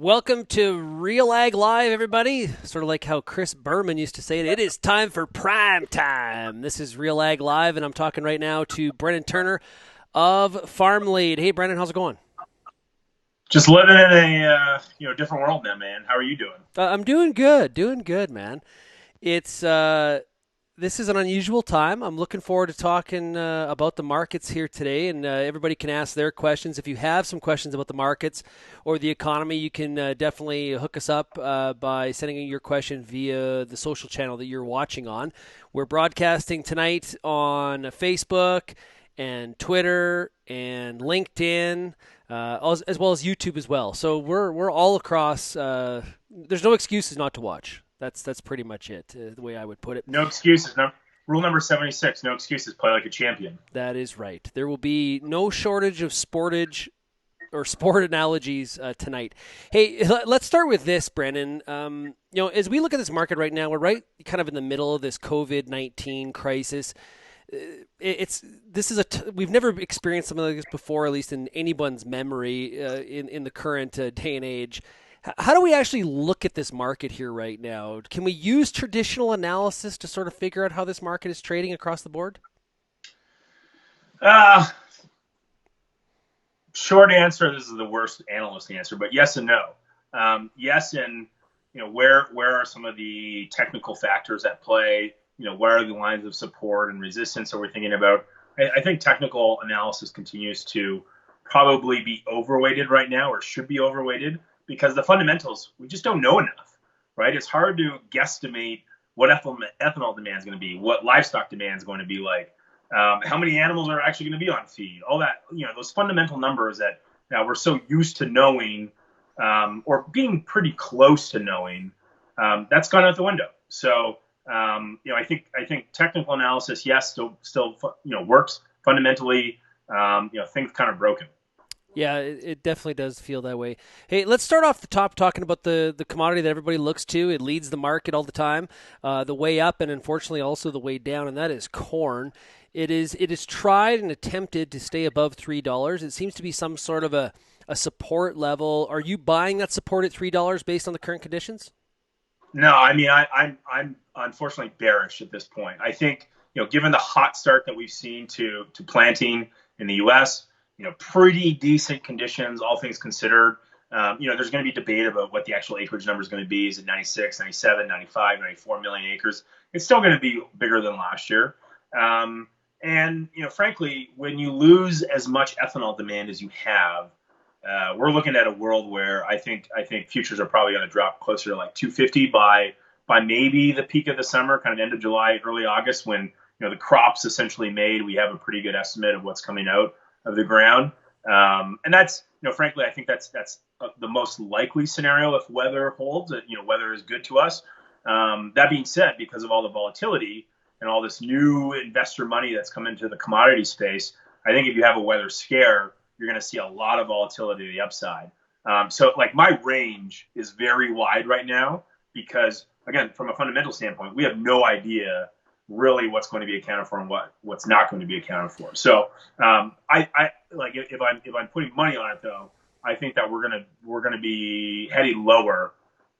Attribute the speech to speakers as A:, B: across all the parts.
A: Welcome to RealAg Live, everybody. Sort of like how Chris Berman used to say it. It is time for prime time. This is RealAg Live, and I'm talking right now to Brennan Turner of FarmLead. Hey, Brennan, how's it going?
B: Just living in a different world now, man. How are you doing?
A: I'm doing good, man. It's This is an unusual time. I'm looking forward to talking about the markets here today, and everybody can ask their questions. If you have some questions about the markets or the economy, you can definitely hook us up by sending in your question via the social channel that you're watching on. We're broadcasting tonight on Facebook and Twitter and LinkedIn, as well as YouTube as well. So we're all across. There's no excuses not to watch. That's pretty much it, the way I would put it.
B: No excuses. No, rule number 76, no excuses. Play like a champion.
A: That is right. There will be no shortage of sportage or sport analogies tonight. Hey, let's start with this, Brennan. As we look at this market right now, we're right kind of in the middle of this COVID-19 crisis. We've never experienced something like this before, at least in anyone's memory in the current day and age. How do we actually look at this market here right now? Can we use traditional analysis to sort of figure out how this market is trading across the board?
B: Uh, Short answer. This is the worst analyst answer, but yes and no. Yes, and where are some of the technical factors at play? Where are the lines of support and resistance that we're thinking about? I think technical analysis continues to probably be overweighted right now, or should be overweighted, because the fundamentals, we just don't know enough, right? It's hard to guesstimate what ethanol demand is going to be, what livestock demand is going to be like, how many animals are actually going to be on feed, all that, those fundamental numbers that we're so used to knowing, or being pretty close to knowing, that's gone out the window. So, I think technical analysis, yes, still works fundamentally. Things kind of broken.
A: Yeah, it definitely does feel that way. Hey, let's start off the top talking about the commodity that everybody looks to. It leads the market all the time, the way up, and unfortunately also the way down, and that is corn. It is tried and attempted to stay above $3. It seems to be some sort of a support level. Are you buying that support at $3 based on the current conditions?
B: No, I mean, I'm unfortunately bearish at this point. I think, given the hot start that we've seen to planting in the U.S., pretty decent conditions, all things considered. There's going to be debate about what the actual acreage number is going to be. Is it 96, 97, 95, 94 million acres? It's still going to be bigger than last year. And frankly, when you lose as much ethanol demand as you have, we're looking at a world where I think futures are probably going to drop closer to like 250 by maybe the peak of the summer, kind of end of July, early August, when the crop's essentially made. We have a pretty good estimate of what's coming out of the ground, and that's frankly, I think that's the most likely scenario if weather holds. Weather is good to us. That being said, because of all the volatility and all this new investor money that's come into the commodity space, I think if you have a weather scare, you're going to see a lot of volatility to the upside. So like my range is very wide right now because, again, from a fundamental standpoint, we have no idea really what's going to be accounted for and what's not going to be accounted for. So I like if I'm putting money on it, though, I think that we're gonna be heading lower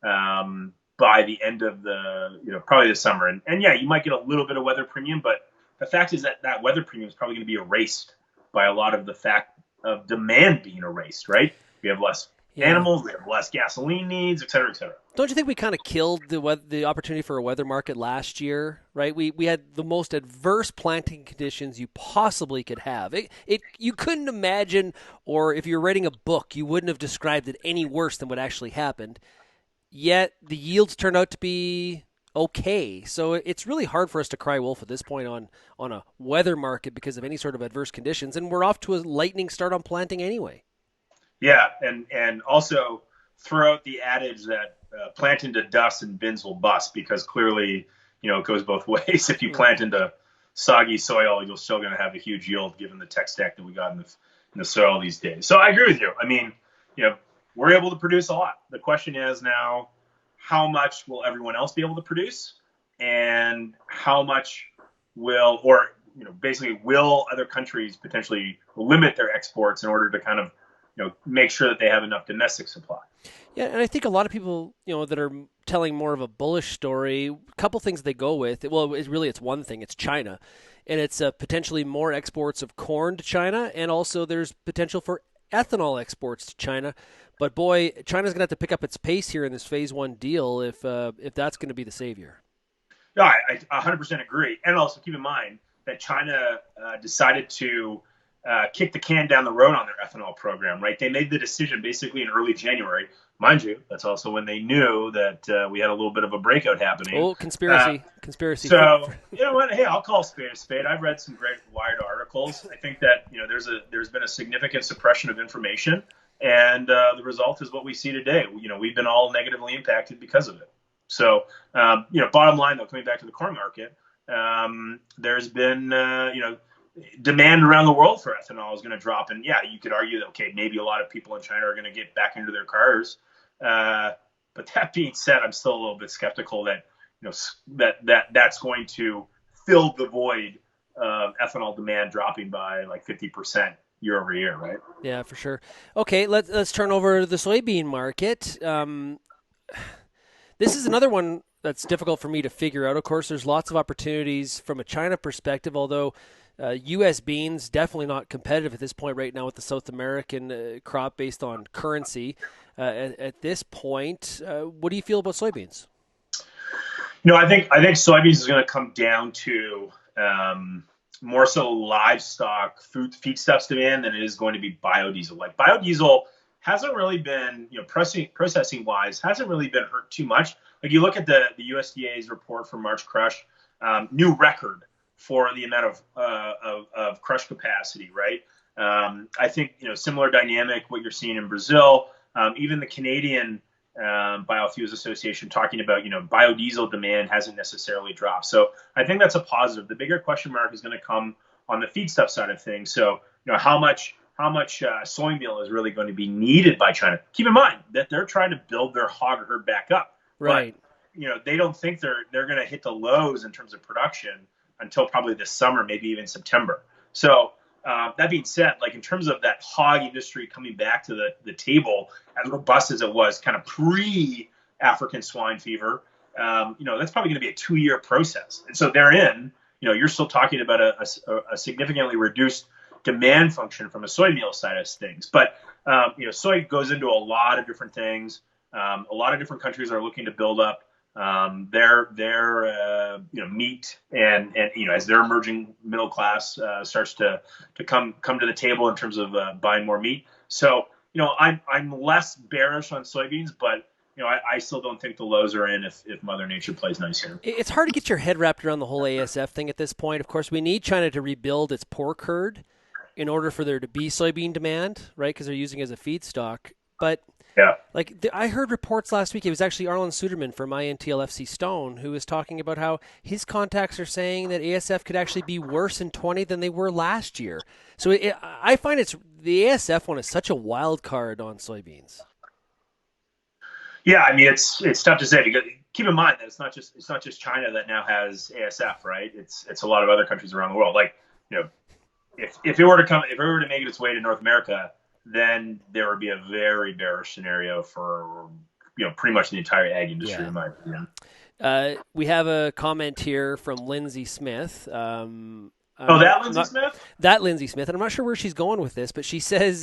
B: by the end of the probably the summer. And yeah, you might get a little bit of weather premium, but the fact is that weather premium is probably going to be erased by a lot of the fact of demand being erased. Right? We have less
A: Yeah.
B: animals, we have less gasoline needs, et cetera, et cetera.
A: Don't you think we kind of killed the opportunity for a weather market last year, right? We had the most adverse planting conditions you possibly could have. You couldn't imagine, or if you're writing a book, you wouldn't have described it any worse than what actually happened. Yet the yields turned out to be okay. So it's really hard for us to cry wolf at this point on a weather market because of any sort of adverse conditions, and we're off to a lightning start on planting anyway.
B: Yeah, and also throw out the adage that plant into dust and bins will bust, because clearly, it goes both ways. If you plant into soggy soil, you're still going to have a huge yield given the tech stack that we got in the soil these days. So I agree with you. I mean, we're able to produce a lot. The question is now, how much will everyone else be able to produce, and how much will other countries potentially limit their exports in order to kind of make sure that they have enough domestic supply.
A: Yeah, and I think a lot of people, that are telling more of a bullish story, a couple things they go with. Well, it's one thing. It's China, and it's potentially more exports of corn to China, and also there's potential for ethanol exports to China. But boy, China's going to have to pick up its pace here in this phase one deal if that's going to be the savior.
B: No, I 100% agree. And also keep in mind that China decided to kick the can down the road on their ethanol program, right? They made the decision basically in early January. Mind you, that's also when they knew that we had a little bit of a breakout happening.
A: Oh, conspiracy.
B: So, you know what? Hey, I'll call a spade a spade. I've read some great Wired articles. I think that, there's been a significant suppression of information, and the result is what we see today. We've been all negatively impacted because of it. So, bottom line, though, coming back to the corn market, there's been, demand around the world for ethanol is going to drop. And yeah, you could argue that, okay, maybe a lot of people in China are going to get back into their cars. But that being said, I'm still a little bit skeptical that, that's going to fill the void of ethanol demand dropping by like 50% year over year, right?
A: Yeah, for sure. Okay, let's turn over to the soybean market. This is another one that's difficult for me to figure out. Of course, there's lots of opportunities from a China perspective, although U.S. beans definitely not competitive at this point right now with the South American crop based on currency. At this point, what do you feel about soybeans?
B: I think soybeans is going to come down to more so livestock feedstuffs demand than it is going to be biodiesel. Like biodiesel hasn't really been, processing wise, hasn't really been hurt too much. Like you look at the USDA's report for March crush, new record for the amount of crush capacity, right? I think, similar dynamic, what you're seeing in Brazil, even the Canadian Biofuels Association talking about, biodiesel demand hasn't necessarily dropped. So I think that's a positive. The bigger question mark is going to come on the feedstuff side of things. So, how much soy meal is really going to be needed by China? Keep in mind that they're trying to build their hog herd back up.
A: Right.
B: But, they don't think they're going to hit the lows in terms of production until probably this summer, maybe even September. So that being said, like in terms of that hog industry coming back to the table as robust as it was kind of pre-African swine fever, that's probably going to be a 2-year process. And so therein, you're still talking about a significantly reduced demand function from a soy meal side of things. But, soy goes into a lot of different things. A lot of different countries are looking to build up their meat and as their emerging middle class starts to come to the table in terms of buying more meat. So I'm less bearish on soybeans, but I still don't think the lows are in if Mother Nature plays nice here.
A: It's hard to get your head wrapped around the whole ASF thing at this point. Of course, we need China to rebuild its pork herd in order for there to be soybean demand, right? Because they're using it as a feedstock. But
B: yeah,
A: I heard reports last week. It was actually Arlen Suderman from INTLFC Stone who was talking about how his contacts are saying that ASF could actually be worse in 20 than they were last year. So I find the ASF one is such a wild card on soybeans.
B: Yeah, I mean it's tough to say because keep in mind that it's not just China that now has ASF, right? It's a lot of other countries around the world. Like if it were to make its way to North America, then there would be a very bearish scenario for pretty much the entire ag industry, in my opinion.
A: We have a comment here from Lindsay Smith.
B: Lindsay Smith?
A: That Lindsay Smith, and I'm not sure where she's going with this, but she says,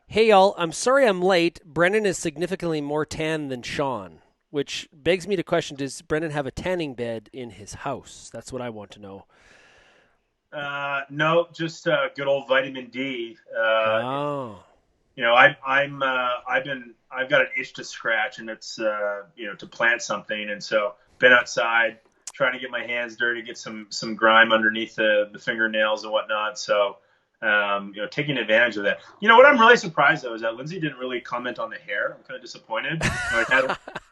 A: hey, y'all, I'm sorry I'm late. Brennan is significantly more tan than Sean, which begs me to question, does Brennan have a tanning bed in his house? That's what I want to know.
B: No, just good old vitamin D.
A: Oh.
B: I've got an itch to scratch, and it's to plant something, and so been outside trying to get my hands dirty, get some grime underneath the fingernails and whatnot. So taking advantage of that. What I'm really surprised though is that Lindsay didn't really comment on the hair. I'm kind of disappointed.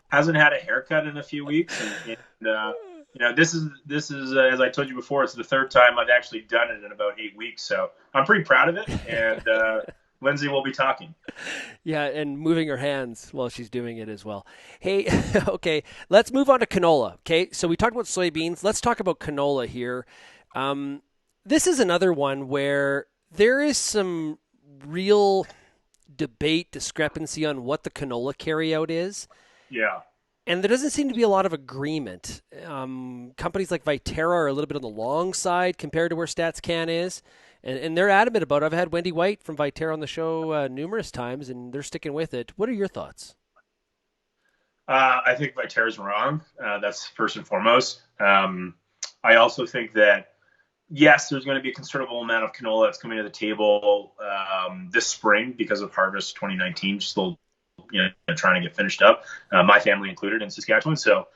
B: Hasn't had a haircut in a few weeks, and this is as I told you before, it's the third time I've actually done it in about 8 weeks. So I'm pretty proud of it, and Lindsay will be talking.
A: Yeah, and moving her hands while she's doing it as well. Hey, okay, let's move on to canola. Okay, so we talked about soybeans. Let's talk about canola here. This is another one where there is some real debate discrepancy on what the canola carryout is.
B: Yeah.
A: And there doesn't seem to be a lot of agreement. Companies like Viterra are a little bit on the long side compared to where StatsCan is. And they're adamant about it. I've had Wendy White from Viterra on the show numerous times, and they're sticking with it. What are your thoughts?
B: I think Viterra's wrong. That's first and foremost. I also think that, yes, there's going to be a considerable amount of canola that's coming to the table this spring because of harvest 2019, still trying to get finished up, my family included in Saskatchewan. So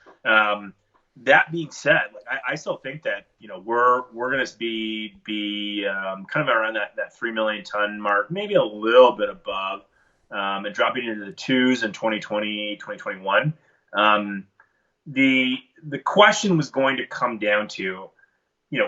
B: that being said, like, I still think that we're going to be kind of around that 3 million ton mark, maybe a little bit above, and dropping into the twos in 2020, 2021. The question was going to come down to,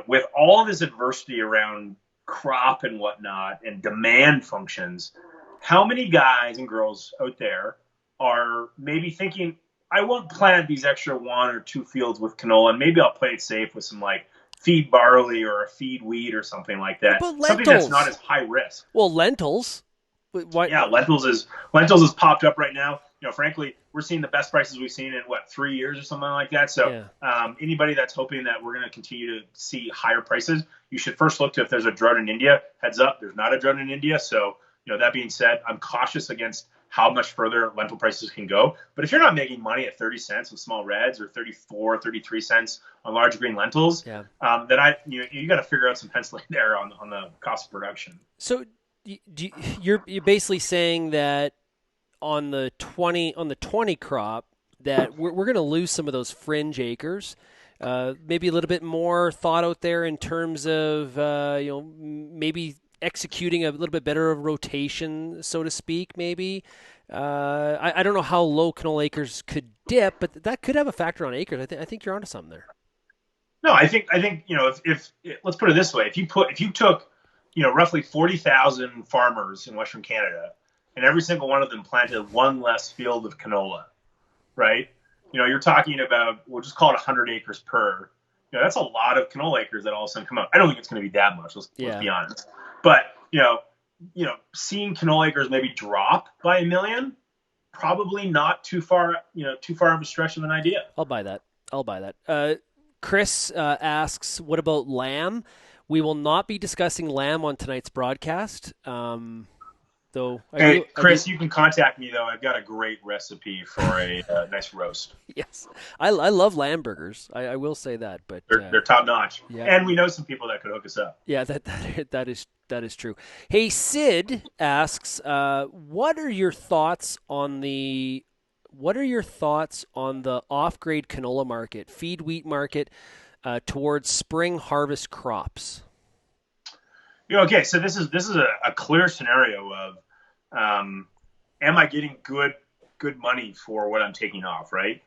B: with all this adversity around crop and whatnot and demand functions, how many guys and girls out there are maybe thinking, I won't plant these extra 1 or 2 fields with canola, and maybe I'll play it safe with some like feed barley or a feed wheat or something like that.
A: What about
B: Something that's not
A: lentils?
B: as high risk.
A: Well, lentils. Why?
B: Yeah, lentils is popped up right now. Frankly, we're seeing the best prices we've seen in 3 years or something like that. So anybody that's hoping that we're going to continue to see higher prices, you should first look to if there's a drought in India. Heads up, there's not a drought in India. So that being said, I'm cautious against how much further lentil prices can go. But if you're not making money at 30 cents on small reds or 34, 33 cents on large green lentils, then you got to figure out some penciling there on the cost of production.
A: So you're basically saying that on the 20 crop that we're going to lose some of those fringe acres. Maybe a little bit more thought out there in terms of maybe executing a little bit better of rotation, so to speak. Maybe I don't know how low canola acres could dip, but that could have a factor on acres. I think you're onto something there.
B: No, I think if let's put it this way: if you took roughly 40,000 farmers in Western Canada, and every single one of them planted one less field of canola, right? You're talking about, we'll just call it 100 acres per. That's a lot of canola acres that all of a sudden come up. I don't think it's going to be that much. Let's be honest. But seeing canola acres maybe drop by 1 million, probably not too far of a stretch of an idea.
A: I'll buy that. Chris asks, what about lamb? We will not be discussing lamb on tonight's broadcast. Though,
B: hey, Chris, you can contact me, though. I've got a great recipe for a nice roast.
A: Yes. I love lamb burgers. I will say that. But
B: they're top notch.
A: Yeah.
B: And we know some people that could hook us up.
A: Yeah, that is true. Hey, Sid asks, what are your thoughts on the off-grade canola market, feed wheat market, towards spring harvest crops?
B: Okay, so this is a clear scenario of, am I getting good money for what I'm taking off, right?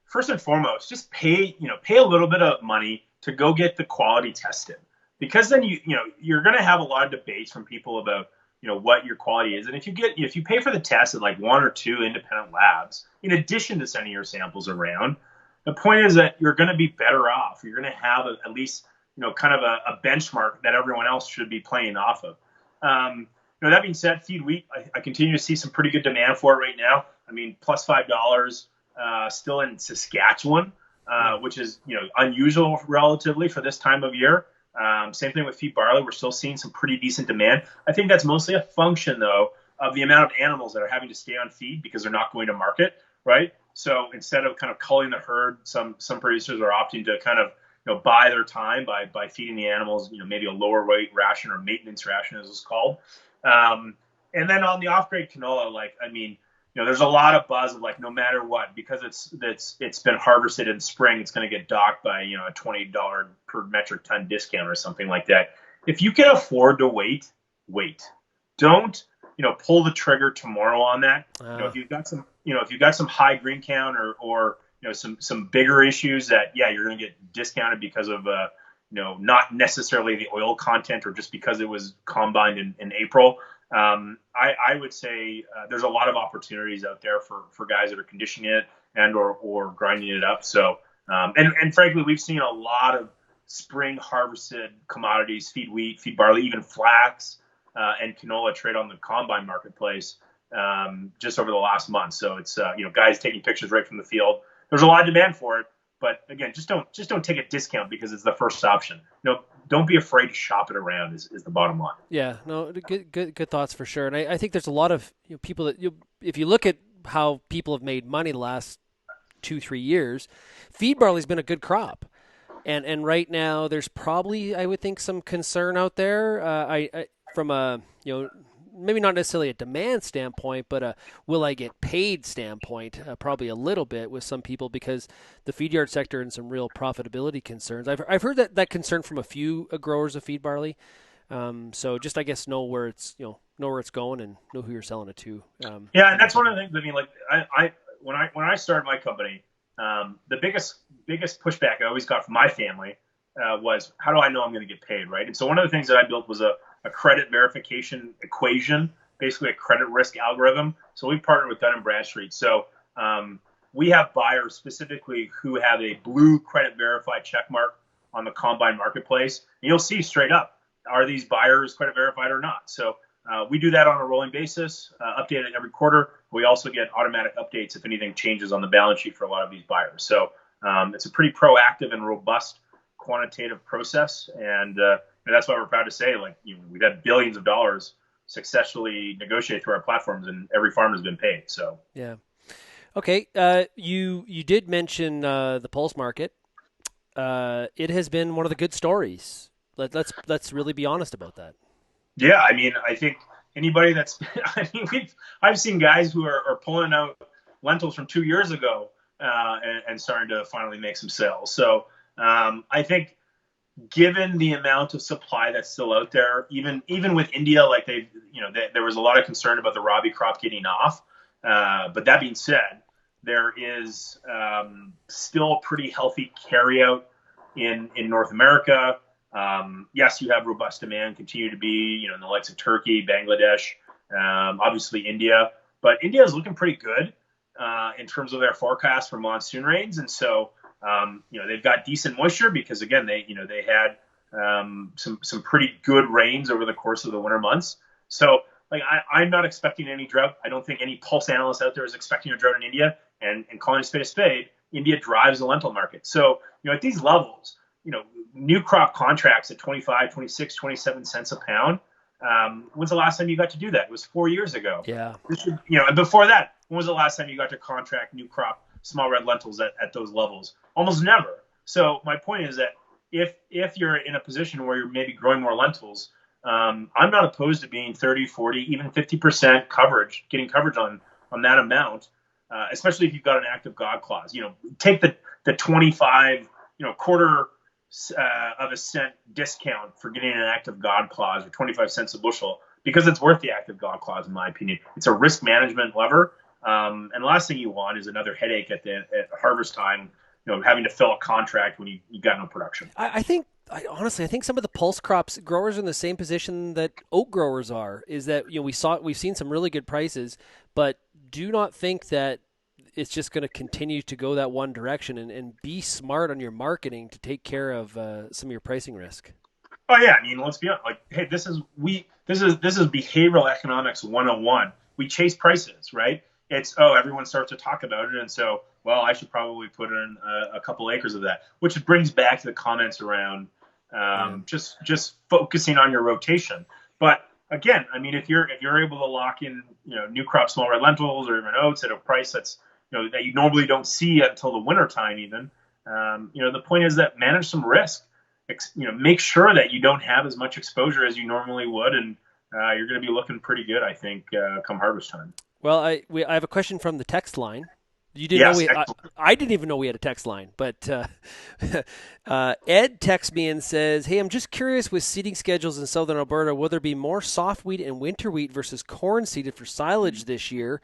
B: First and foremost, just pay a little bit of money to go get the quality tested, because then you're going to have a lot of debates from people about what your quality is, and if you pay for the test at like 1 or 2 independent labs in addition to sending your samples around, the point is that you're going to be better off. You're going to have at least kind of a benchmark that everyone else should be playing off of. That being said, feed wheat, I continue to see some pretty good demand for it right now. I mean, plus $5 still in Saskatchewan, which is unusual relatively for this time of year. Same thing with feed barley. We're still seeing some pretty decent demand. I think that's mostly a function, though, of the amount of animals that are having to stay on feed because they're not going to market, right? So instead of kind of culling the herd, some producers are opting to kind of buy their time by feeding the animals, maybe a lower weight ration or maintenance ration, as it's called. And then on the off-grade canola, there's a lot of buzz of no matter what, because it's been harvested in spring, it's going to get docked by a $20 per metric ton discount or something like that. If you can afford to wait. Don't pull the trigger tomorrow on that. If you've got some high green count or some bigger issues that you're going to get discounted because of not necessarily the oil content or just because it was combined in April. I would say there's a lot of opportunities out there for guys that are conditioning it and or grinding it up. So and frankly, we've seen a lot of spring harvested commodities, feed wheat, feed barley, even flax, and canola trade on the combine marketplace just over the last month. So it's guys taking pictures right from the field. There's a lot of demand for it, but again, just don't take a discount because it's the first option. Don't be afraid to shop it around. Is the bottom line.
A: Yeah, no, good thoughts for sure. And I think there's a lot of people that if you look at how people have made money the last 2-3 years, feed barley's been a good crop. And right now, there's probably, I would think, some concern out there. I from a maybe not necessarily a demand standpoint, but a will I get paid standpoint, probably a little bit with some people because the feed yard sector and some real profitability concerns. I've heard that concern from a few growers of feed barley. So just I guess know where it's going and know who you're selling it to.
B: Yeah, and that's one of the things. I mean, like when I started my company, the biggest pushback I always got from my family was, how do I know I'm going to get paid, right? And so one of the things that I built was a credit verification equation, basically a credit risk algorithm. So we partnered with Dun & Bradstreet. So we have buyers specifically who have a blue credit verified check mark on the combine marketplace. And you'll see straight up, are these buyers credit verified or not? So we do that on a rolling basis, update it every quarter. We also get automatic updates if anything changes on the balance sheet for a lot of these buyers. So it's a pretty proactive and robust quantitative process. And that's why we're proud to say, we've had billions of dollars successfully negotiated through our platforms, and every farmer has been paid. So
A: yeah. Okay. You did mention the Pulse market. It has been one of the good stories. Let's really be honest about that.
B: Yeah, I mean, I think anybody I've seen guys who are pulling out lentils from 2 years ago and starting to finally make some sales. So I think given the amount of supply that's still out there, even with India, there was a lot of concern about the Rabi crop getting off. But that being said, there is still pretty healthy carryout in North America. Yes, you have robust demand continue to be, in the likes of Turkey, Bangladesh, obviously India, but India is looking pretty good in terms of their forecast for monsoon rains. And so, they've got decent moisture because again, they had some pretty good rains over the course of the winter months. So I'm not expecting any drought. I don't think any Pulse analyst out there is expecting a drought in India, and calling a spade, India drives the lentil market. So, at these levels, new crop contracts at 25, 26, 27 cents a pound. When's the last time you got to do that? It was 4 years ago.
A: Yeah.
B: And before that, when was the last time you got to contract new crop small red lentils at those levels? Almost never. So my point is that if you're in a position where you're maybe growing more lentils, I'm not opposed to being 30, 40, even 50% coverage, getting coverage on that amount, especially if you've got an active God clause. Take the 25, quarter of a cent discount for getting an active God clause, or 25 cents a bushel, because it's worth the active God clause, in my opinion. It's a risk management lever. And the last thing you want is another headache at harvest time, having to fill a contract when you got no production.
A: I honestly think some of the pulse crops growers are in the same position that oat growers are, is that, we've seen some really good prices, but do not think that it's just going to continue to go that one direction, and be smart on your marketing to take care of some of your pricing risk.
B: Oh yeah. I mean, let's be honest. Hey, this is behavioral economics 101. We chase prices, right? It's, everyone starts to talk about it. And so, I should probably put in a couple acres of that, which brings back to the comments around just focusing on your rotation. But again, I mean, if you're able to lock in, new crop small red lentils or even oats at a price that's, that you normally don't see until the winter time even, the point is that manage some risk, make sure that you don't have as much exposure as you normally would. And you're going to be looking pretty good, I think, come harvest time.
A: Well, I have a question from the text line. You didn't know I didn't even know we had a text line, but Ed texts me and says, "Hey, I'm just curious with seeding schedules in southern Alberta, will there be more soft wheat and winter wheat versus corn seeded for silage this year?"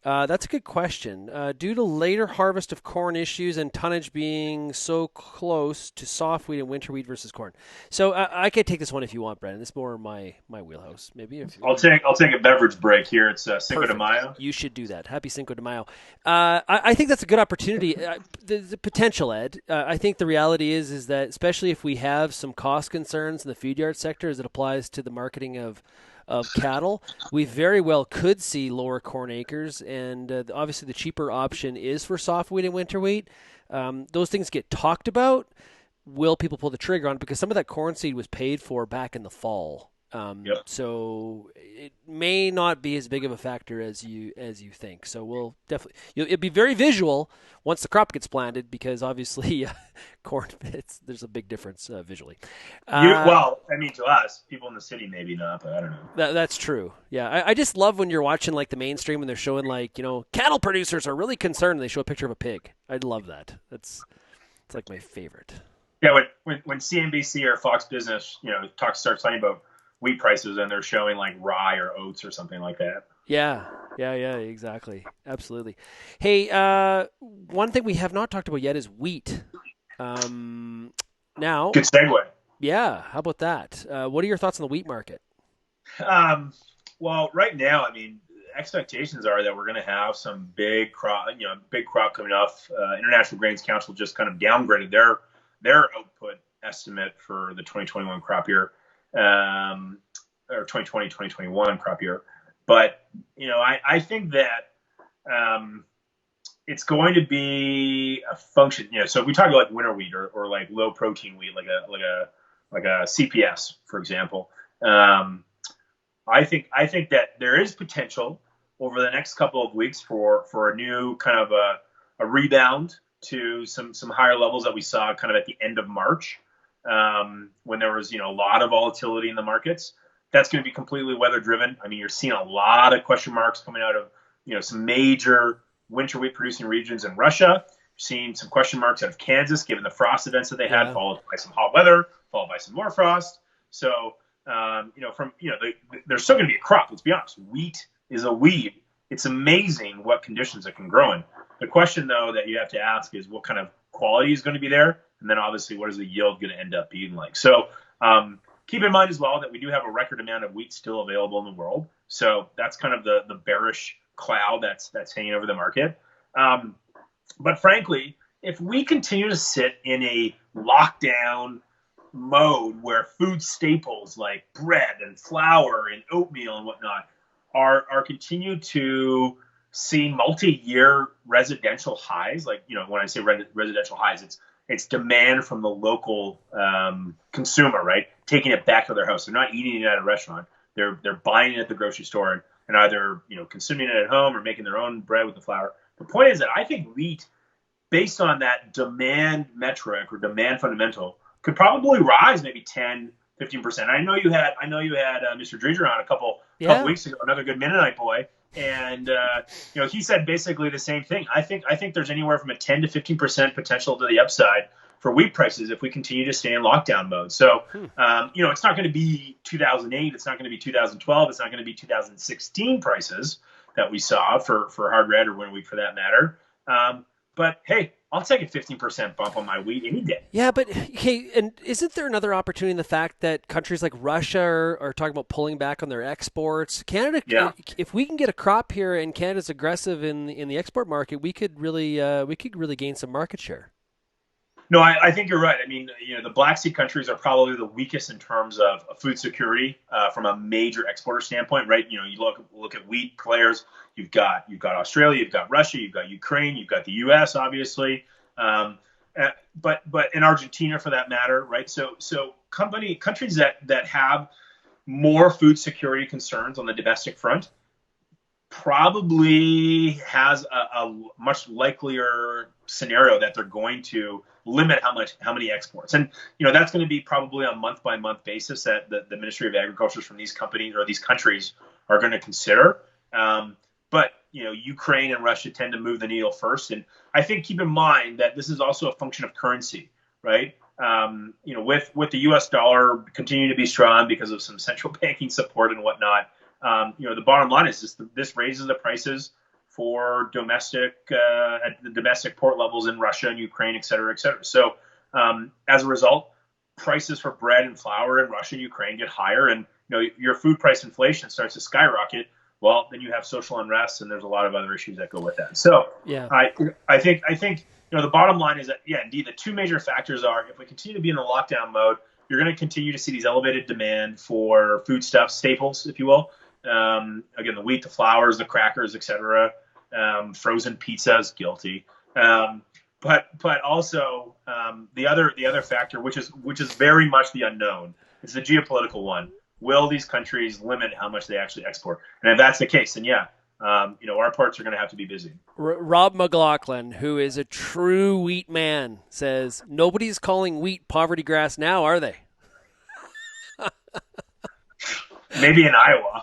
A: That's a good question. Due to later harvest of corn issues and tonnage being so close to soft wheat and winter wheat versus corn. So I could take this one if you want, Brennan. It's more my wheelhouse. Maybe
B: I'll take a beverage break here. It's Cinco de Mayo.
A: You should do that. Happy Cinco de Mayo. I think that's a good opportunity. The potential, Ed. I think the reality is that especially if we have some cost concerns in the feed yard sector as it applies to the marketing of of cattle, we very well could see lower corn acres. And obviously, the cheaper option is for soft wheat and winter wheat. Those things get talked about. Will people pull the trigger on it? Because some of that corn seed was paid for back in the fall.
B: Yep.
A: So it may not be as big of a factor as you think. So we'll definitely it'll be very visual once the crop gets planted because obviously corn there's a big difference visually. Uh,
B: Well, I mean, to us, people in the city, maybe not, but I don't know.
A: that's true. Yeah, I just love when you're watching like the mainstream and they're showing like cattle producers are really concerned and they show a picture of a pig. I love that. It's like my favorite.
B: Yeah, when CNBC or Fox Business, starts talking about wheat prices and they're showing like rye or oats or something like that.
A: Yeah, exactly. Absolutely. Hey, one thing we have not talked about yet is wheat. Um, now,
B: Good segue.
A: yeah, how about that? What are your thoughts on the wheat market?
B: Um, well, right now, I mean, expectations are that we're going to have some big crop coming off. International Grains Council just kind of downgraded their output estimate for the 2021 crop year, or 2020-2021 crop year. But I think that it's going to be a function. So if we talk about like winter wheat or like low protein wheat, like a CPS, for example. I think that there is potential over the next couple of weeks for a new kind of a rebound to some higher levels that we saw kind of at the end of March, when there was a lot of volatility in the markets. That's going to be completely weather driven. I mean, you're seeing a lot of question marks coming out of some major winter wheat producing regions in Russia. You're seeing some question marks out of Kansas, given the frost events that they had,
A: Yeah,
B: followed by some hot weather, followed by some more frost. So there's still going to be a crop. Let's be honest. Wheat is a weed. It's amazing what conditions it can grow in. The question, though, that you have to ask is what kind of quality is going to be there, and then obviously what is the yield going to end up being like. So keep in mind as well that we do have a record amount of wheat still available in the world. So that's kind of the bearish cloud that's hanging over the market. But frankly, if we continue to sit in a lockdown mode where food staples like bread and flour and oatmeal and whatnot are continued to see multi-year residential highs, like when I say residential highs, it's demand from the local consumer, right? Taking it back to their house. They're not eating it at a restaurant. They're buying it at the grocery store and either consuming it at home or making their own bread with the flour. The point is that I think wheat, based on that demand metric or demand fundamental, could probably rise maybe 10-15%. I know you had Mr. Dreger on a couple
A: yeah.
B: weeks ago, another good Mennonite boy, and he said basically the same thing. I think there's anywhere from a 10-15% potential to the upside for wheat prices if we continue to stay in lockdown mode. So it's not going to be 2008, it's not going to be 2012, it's not going to be 2016 prices that we saw for hard red or winter wheat for that matter. But hey, I'll take a 15% bump on my wheat any day.
A: Yeah, but okay, and isn't there another opportunity in the fact that countries like Russia are talking about pulling back on their exports? Canada,
B: Yeah.
A: if we can get a crop here and Canada's aggressive in the export market, we could really gain some market share.
B: No, I think you're right. I mean, the Black Sea countries are probably the weakest in terms of food security from a major exporter standpoint, right? You look at wheat players. You've got Australia, you've got Russia, you've got Ukraine, you've got the U.S. obviously, but in Argentina for that matter, right? So countries that have more food security concerns on the domestic front probably has a much likelier scenario that they're going to limit how many exports, and that's going to be probably on month by month basis that the Ministry of Agriculture from these companies or these countries are going to consider. But Ukraine and Russia tend to move the needle first, and I think keep in mind that this is also a function of currency, right? With the U.S. dollar continuing to be strong because of some central banking support and whatnot. The bottom line is this raises the prices for at the domestic port levels in Russia and Ukraine, et cetera, et cetera. So as a result, prices for bread and flour in Russia and Ukraine get higher, and your food price inflation starts to skyrocket. Well, then you have social unrest, and there's a lot of other issues that go with that. So
A: Yeah.
B: I think the bottom line is that indeed the two major factors are if we continue to be in the lockdown mode, you're going to continue to see these elevated demand for foodstuffs, staples, if you will. Again, the wheat, the flours, the crackers, etc. Frozen pizzas, guilty. But also the other factor, which is very much the unknown, is the geopolitical one. Will these countries limit how much they actually export? And if that's the case, then yeah, our ports are going to have to be busy.
A: Rob McLaughlin, who is a true wheat man, says nobody's calling wheat poverty grass now, are they?
B: Maybe in Iowa.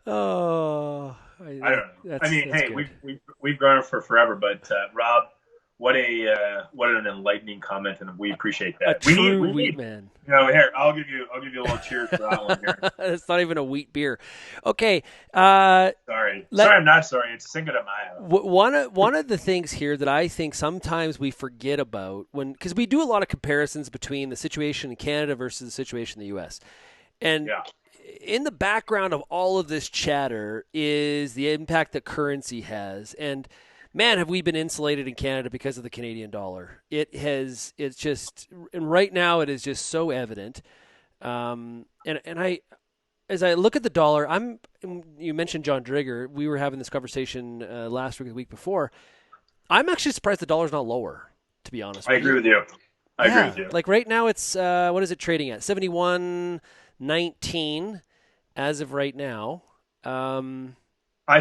A: Oh,
B: I don't know. I mean,
A: that's
B: hey,
A: good.
B: we've grown for forever, but Rob, what an enlightening comment, and we appreciate
A: A
B: that.
A: true
B: We
A: wheat
B: need
A: man.
B: here. I'll give you a little cheers for that one here.
A: It's not even a wheat beer. Okay.
B: Sorry, I'm not sorry. It's Cinco de Mayo.
A: One of the things here that I think sometimes we forget about because we do a lot of comparisons between the situation in Canada versus the situation in the U.S. And
B: Yeah,
A: in the background of all of this chatter is the impact that currency has. And man, have we been insulated in Canada because of the Canadian dollar. And right now it is just so evident. As I look at the dollar, you mentioned John Drigger. We were having this conversation last week or the week before. I'm actually surprised the dollar's not lower, to be honest
B: I
A: with
B: agree
A: you.
B: with you. I agree
A: Yeah,
B: with you.
A: like right now it's what is it trading at? 71.19 as of right now.
B: I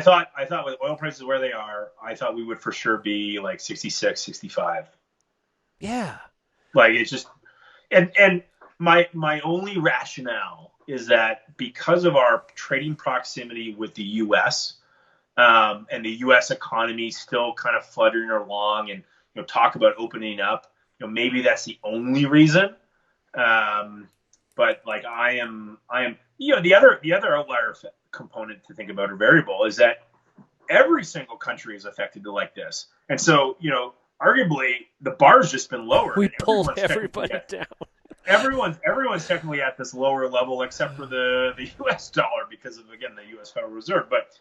B: thought with oil prices where they are, I thought we would for sure be like 66, 65.
A: Yeah.
B: Like it's just and my only rationale is that because of our trading proximity with the U.S. And the U.S. economy still kind of fluttering along, and talk about opening up, maybe that's the only reason. But like I am the other outlier component to think about or variable is that every single country is affected like this, and so arguably the bar's just been lowered,
A: We
B: and
A: pulled everybody down.
B: everyone's technically at this lower level except for the U.S. dollar because of, again, the U.S. Federal Reserve. But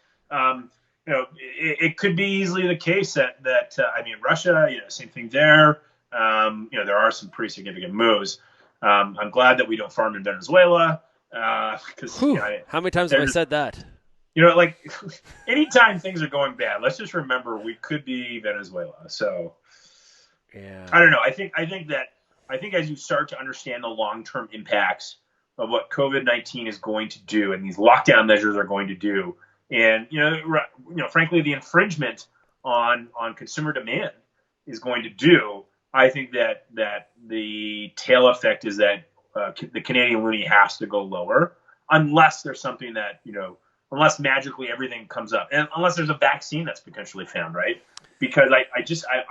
B: it could be easily the case that I mean, Russia, same thing there. There are some pretty significant moves. I'm glad that we don't farm in Venezuela because
A: how many times have I said that?
B: Like anytime things are going bad, let's just remember we could be Venezuela. So
A: yeah,
B: I don't know. I think as you start to understand the long-term impacts of what COVID-19 is going to do and these lockdown measures are going to do, and frankly, the infringement on consumer demand is going to do, I think that the tail effect is that the Canadian loonie has to go lower unless there's something that unless magically everything comes up, and unless there's a vaccine that's potentially found, right? Because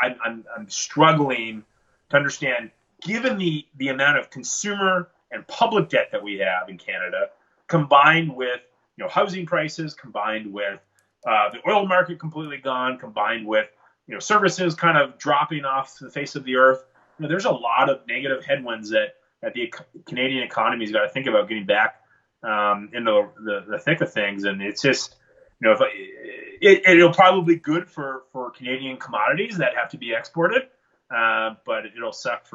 B: I'm struggling to understand, given the amount of consumer and public debt that we have in Canada, combined with housing prices, combined with the oil market completely gone, combined with services kind of dropping off the face of the earth. There's a lot of negative headwinds that the Canadian economy's got to think about getting back into the thick of things, and it's just it'll probably be good for Canadian commodities that have to be exported, but it'll suck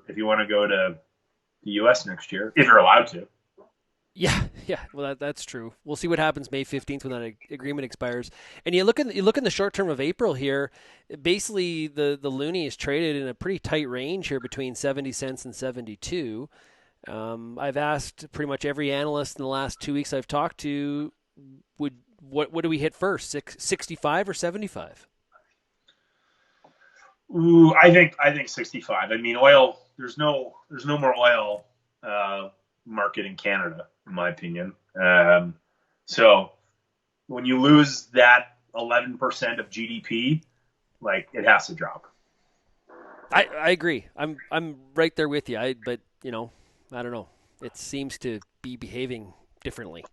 B: if you want to go to the U.S. next year, if you're allowed to.
A: Yeah. Well, that's true. We'll see what happens May 15th when that agreement expires. And you look in the short term of April here. Basically, the loonie is traded in a pretty tight range here between 70 cents and 72. I've asked pretty much every analyst in the last 2 weeks I've talked to, what do we hit first, 65 or 75?
B: Ooh, I think 65. I mean, oil. There's no more oil market in Canada, in my opinion. So when you lose that 11% of GDP, like, it has to drop.
A: I agree. I'm right there with you. But I don't know. It seems to be behaving differently.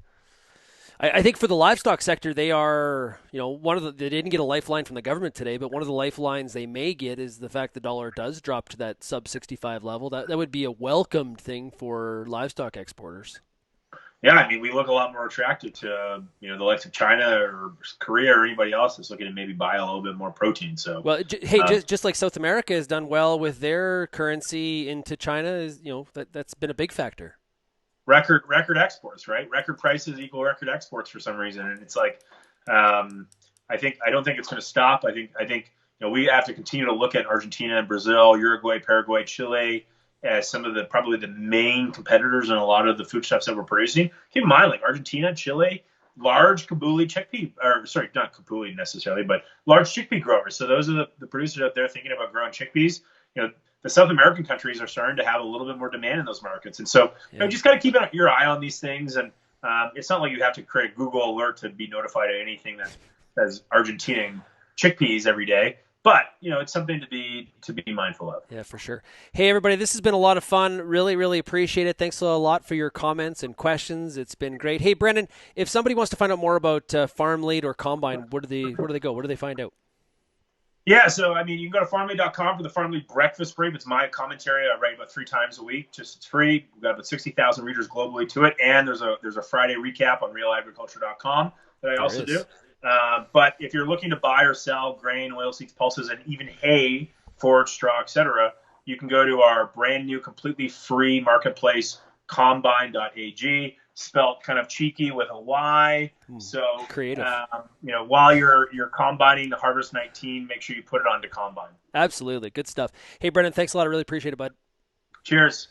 A: I think for the livestock sector, they are, they didn't get a lifeline from the government today, but one of the lifelines they may get is the fact the dollar does drop to that sub 65 level. That would be a welcomed thing for livestock exporters.
B: Yeah, I mean, we look a lot more attractive to the likes of China or Korea or anybody else that's looking to maybe buy a little bit more protein. So,
A: Well, hey,
B: uh,
A: just like South America has done well with their currency into China, is that's been a big factor.
B: record exports, right? Record prices equal record exports for some reason, and it's like, um, I don't think it's going to stop. I think we have to continue to look at Argentina and Brazil, Uruguay, Paraguay, Chile as some of the probably the main competitors in a lot of the foodstuffs that we're producing. Keep in mind, like Argentina, Chile, large Kabuli chickpea, or sorry, not Kabuli necessarily, but large chickpea growers. So those are the producers out there thinking about growing chickpeas. The South American countries are starting to have a little bit more demand in those markets, and so
A: Yeah.
B: you just got to keep your eye on these things. And it's not like you have to create a Google alert to be notified of anything that says Argentinian chickpeas every day. But it's something to be mindful of.
A: Yeah, for sure. Hey, everybody, this has been a lot of fun. Really, really appreciate it. Thanks a lot for your comments and questions. It's been great. Hey, Brennan, if somebody wants to find out more about FarmLead or Combine, where do they go? Where do they find out?
B: Yeah, so I mean, you can go to farmlead.com for the FarmLead breakfast brief. It's my commentary. I write about 3 times a week. Just it's free. We've got about 60,000 readers globally to it, and there's a Friday recap on realagriculture.com that I
A: There
B: also do.
A: is.
B: But if you're looking to buy or sell grain, oilseeds, pulses, and even hay, forage, straw, etc., you can go to our brand new, completely free marketplace, combine.ag, spelt kind of cheeky with a Y. So,
A: Creative.
B: while you're combining the Harvest 19, make sure you put it onto Combine.
A: Absolutely. Good stuff. Hey, Brennan, thanks a lot. I really appreciate it, bud.
B: Cheers.